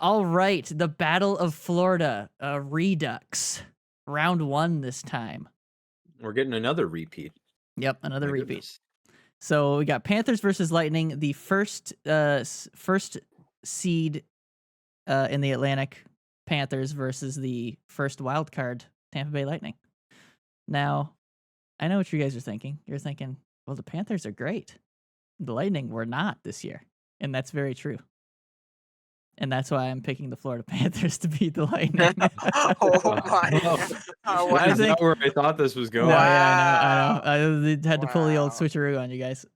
All right, the Battle of Florida, Redux, round 1 this time. We're getting another repeat. Yep, another My repeat. goodness. So we got Panthers versus Lightning, the first seed in the Atlantic, Panthers versus the first wild card, Tampa Bay Lightning. Now, I know what you guys are thinking. You're thinking, well, the Panthers are great. The Lightning were not this year, and that's very true. And that's why I'm picking the Florida Panthers to beat the Lightning. Oh my! Oh, I That's think- not where I thought this was going. No, yeah, I know. I had to pull the old Wow. switcheroo on you guys.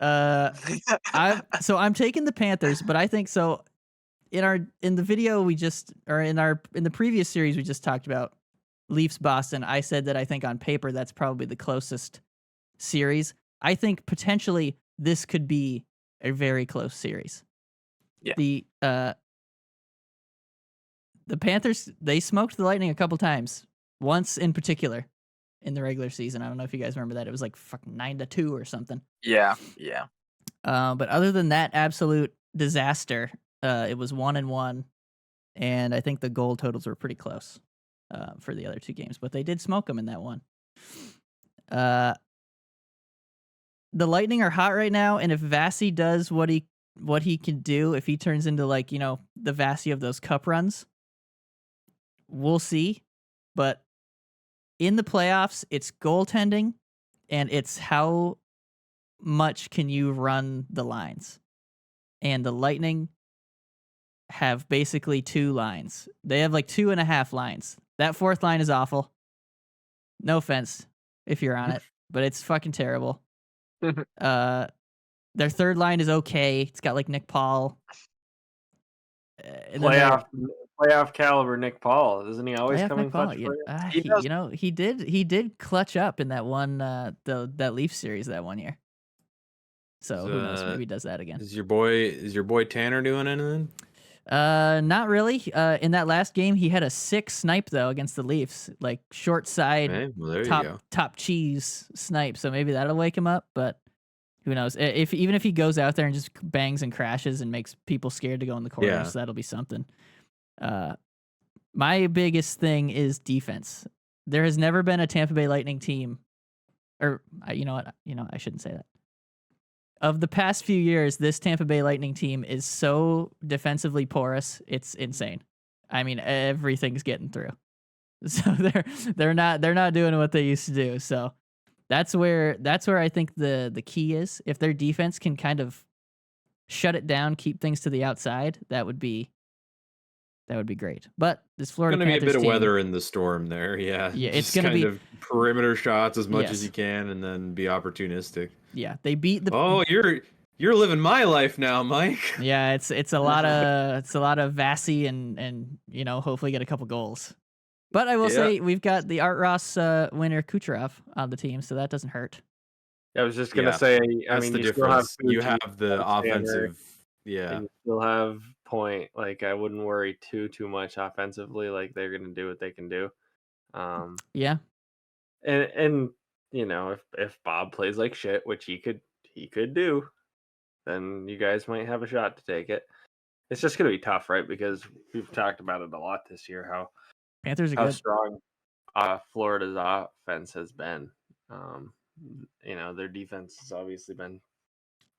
I'm taking the Panthers, but I think so. In the video we just, or in the previous series we just talked about Leafs Boston, I said that I think on paper that's probably the closest series. I think potentially this could be a very close series. Yeah. The Panthers, they smoked the Lightning a couple times. Once in particular in the regular season. I don't know if you guys remember that. It was like fucking 9-2 or something. Yeah. But other than that absolute disaster, it was 1-1, and I think the goal totals were pretty close for the other two games, but they did smoke them in that one. The Lightning are hot right now, and if Vasi does what he can do, if he turns into like, the Vasi of those cup runs, we'll see. But in the playoffs, it's goaltending, and it's how much can you run the lines. And the Lightning have basically 2 lines. They have like 2.5 lines. That 4th line is awful. No offense if you're on it, but it's fucking terrible. Their 3rd line is okay. It's got like Nick Paul. Playoff caliber Nick Paul, isn't he always coming clutch for you? He did clutch up in that one that Leaf series that one year. So who knows? Maybe he does that again. Is your boy Tanner doing anything? Not really. In that last game, he had a 6 snipe though against the Leafs, like short side, Okay, well, there you go. top cheese snipe. So maybe that'll wake him up. But who knows? Even if he goes out there and just bangs and crashes and makes people scared to go in the corners, that'll be something. My biggest thing is defense. There has never been a Tampa Bay Lightning team, or you know what? I shouldn't say that. Of the past few years, this Tampa Bay Lightning team is so defensively porous, it's insane. I mean, everything's getting through. So they're not doing what they used to do. So that's where I think the key is. If their defense can kind of shut it down, keep things to the outside, that would be great. But this Florida It's going to be a bit of team, weather in the storm there. Yeah, it's going to be of perimeter shots as much as you can, and then be opportunistic. Yeah, they beat the. Oh, you're living my life now, Mike. Yeah, it's a lot of Vasi and hopefully get a couple goals. But I will say we've got the Art Ross winner Kucherov on the team, so that doesn't hurt. I was just gonna say. I mean, the you still have difference. You have the offensive. Yeah. And you still have Point. Like, I wouldn't worry too much offensively. Like, they're gonna do what they can do. Yeah. And if Bob plays like shit, which he could do, then you guys might have a shot to take it. It's just gonna be tough, right? Because we've talked about it a lot this year. How Panthers are good. strong Florida's offense has been. Their defense has obviously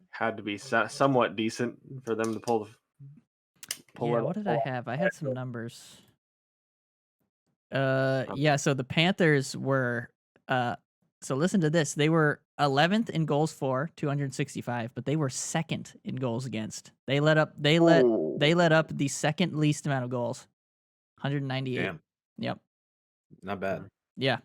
had to be somewhat decent for them to pull. What did I have? I had some numbers. So the Panthers were so listen to this. They were 11th in goals for, 265, but they were 2nd in goals against. They let up the second least amount of goals, 198. Damn. Yep. Not bad. Yeah.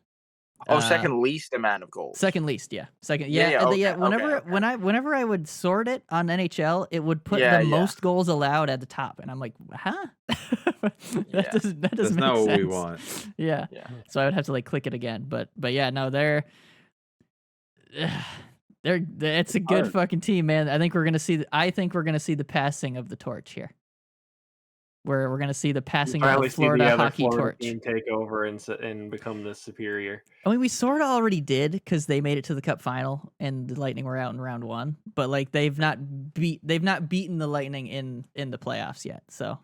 Second least amount of goals. Second least, yeah. Second, Okay, Whenever I would sort it on NHL, it would put the most goals allowed at the top, and I'm like, huh? That doesn't That's make not sense. what we want. Yeah. So I would have to click it again, but yeah, no, they're it's a good fucking team, man. I think we're gonna see the passing of the torch here. We're going to see the passing of the Florida hockey torch. Team take over and become the superior. I mean, we sort of already did because they made it to the Cup final and the Lightning were out in round 1. But they've not beaten the Lightning in the playoffs yet. So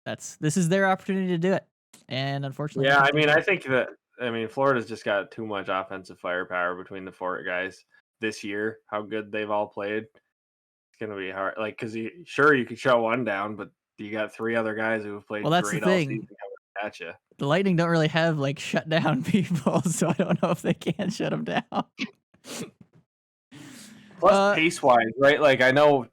this is their opportunity to do it. And unfortunately, yeah, I mean, I think that Florida's just got too much offensive firepower between the four guys this year. How good they've all played, it's gonna be hard. Like, because you could shut one down, but you got three other guys who have played that's great the all thing. season coming at you. The Lightning don't really have like shut down people, so I don't know if they can shut them down. Plus, pace wise, right? Like, I know,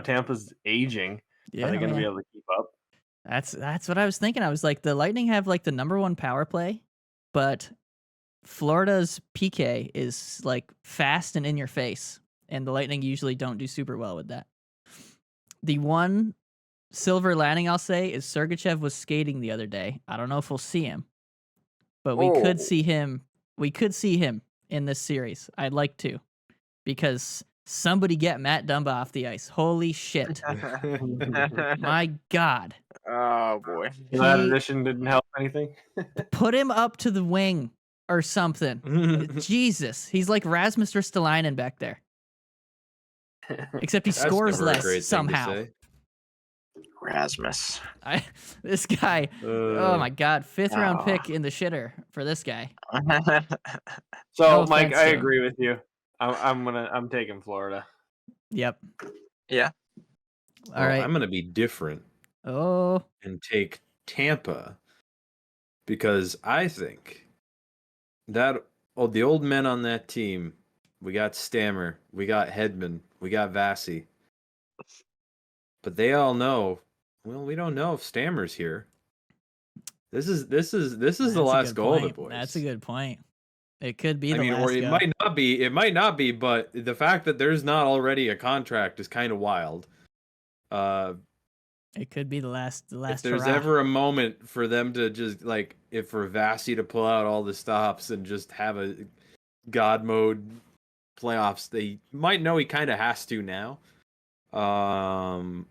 Tampa's aging. Yeah, Are they going to be able to keep up? That's what I was thinking. I was like, the Lightning have like the #1 power play, but Florida's PK is like fast and in your face, and the Lightning usually don't do super well with that. The one silver lining I'll say is Sergachev was skating the other day. I don't know if we'll see him, but we could see him. We could see him in this series. I'd like to, because somebody get Matt Dumba off the ice. Holy shit! My God. Oh boy. That addition didn't help anything. Put him up to the wing or something. Jesus, he's like Rasmus Ristolainen back there. Except he scores less somehow. Rasmus. This guy. Oh my God, 5th round pick in the shitter for this guy. So, no, Mike, I agree with you. I'm taking Florida. Yep. Yeah. All right. I'm gonna be different. And take Tampa, because I think that the old men on that team, we got Stammer, we got Hedman, we got Vasi, but they all know. Well, we don't know if Stammer's here. This is the last goal of it, boys. That's a good point. It could be. Or it might not be. It might not be. But the fact that there's not already a contract is kind of wild. It could be the last. If there's ever a moment for them to just for Vasi to pull out all the stops and just have a God mode playoffs, they might know he kind of has to now. I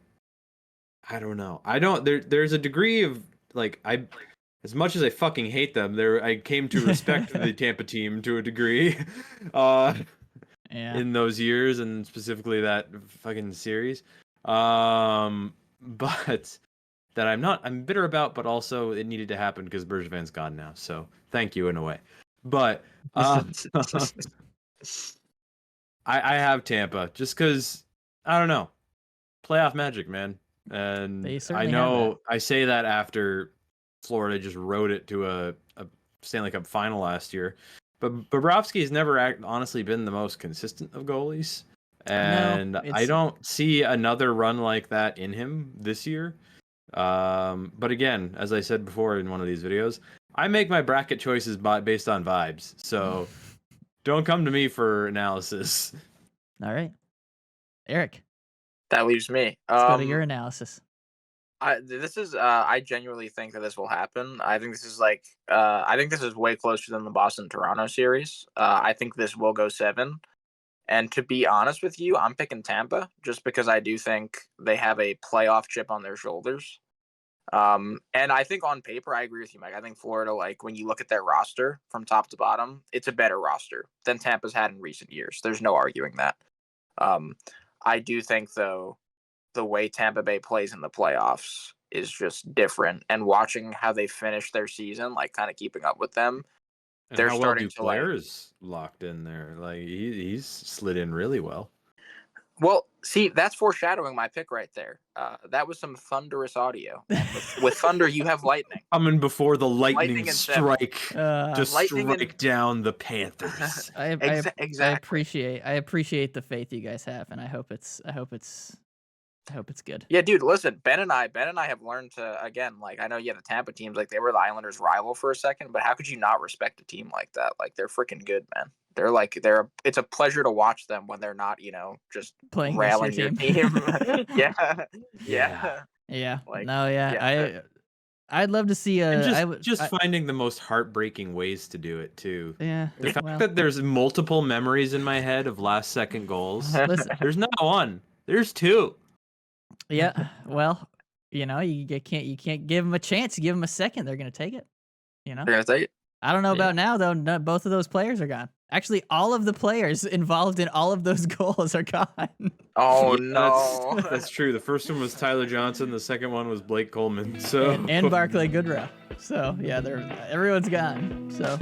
don't know. There's a degree of as much as I fucking hate them, I came to respect the Tampa team to a degree. In those years, and specifically that fucking series. But that I'm bitter about, but also it needed to happen because Bergevin's gone now. So thank you in a way. But I have Tampa just because, I don't know, playoff magic, man. And I know I say that after Florida just rode it to a Stanley Cup final last year. But Bobrovsky's never honestly been the most consistent of goalies. And I don't see another run like that in him this year. But again, as I said before in one of these videos, I make my bracket choices based on vibes. So don't come to me for analysis. All right. Eric. That leaves me. Let's go to your analysis. I genuinely think that this will happen. I think this is I think this is way closer than the Boston-Toronto series. I think this will go 7. And to be honest with you, I'm picking Tampa just because I do think they have a playoff chip on their shoulders. And I think on paper, I agree with you, Mike. I think Florida, when you look at their roster from top to bottom, it's a better roster than Tampa's had in recent years. There's no arguing that. I do think, though, the way Tampa Bay plays in the playoffs is just different. And watching how they finish their season, kind of keeping up with them, and they're starting to players locked in there. He's slid in really well. Well, see, that's foreshadowing my pick right there. That was some thunderous audio. With thunder, you have lightning. Coming before the lightning strike to strike down the Panthers. Exactly. I appreciate the faith you guys have, and I hope it's good. Yeah, dude, listen, Ben and I have learned to, again, I know, the Tampa teams, they were the Islanders' rival for a second, but how could you not respect a team like that? They're freaking good, man. It's a pleasure to watch them when they're not, just playing railing your team. Yeah. I'd love to see finding the most heartbreaking ways to do it too. Yeah. The fact that there's multiple memories in my head of last second goals. Listen, there's not one. There's 2. Yeah, well, you can't give them a chance. You give them a second, they're gonna take it. They're gonna take it. I don't know about now, though. No, both of those players are gone. Actually, all of the players involved in all of those goals are gone. Oh, no. That's true. The first one was Tyler Johnson. The second one was Blake Coleman. So and Barclay Goodrow. So, yeah, everyone's gone. So...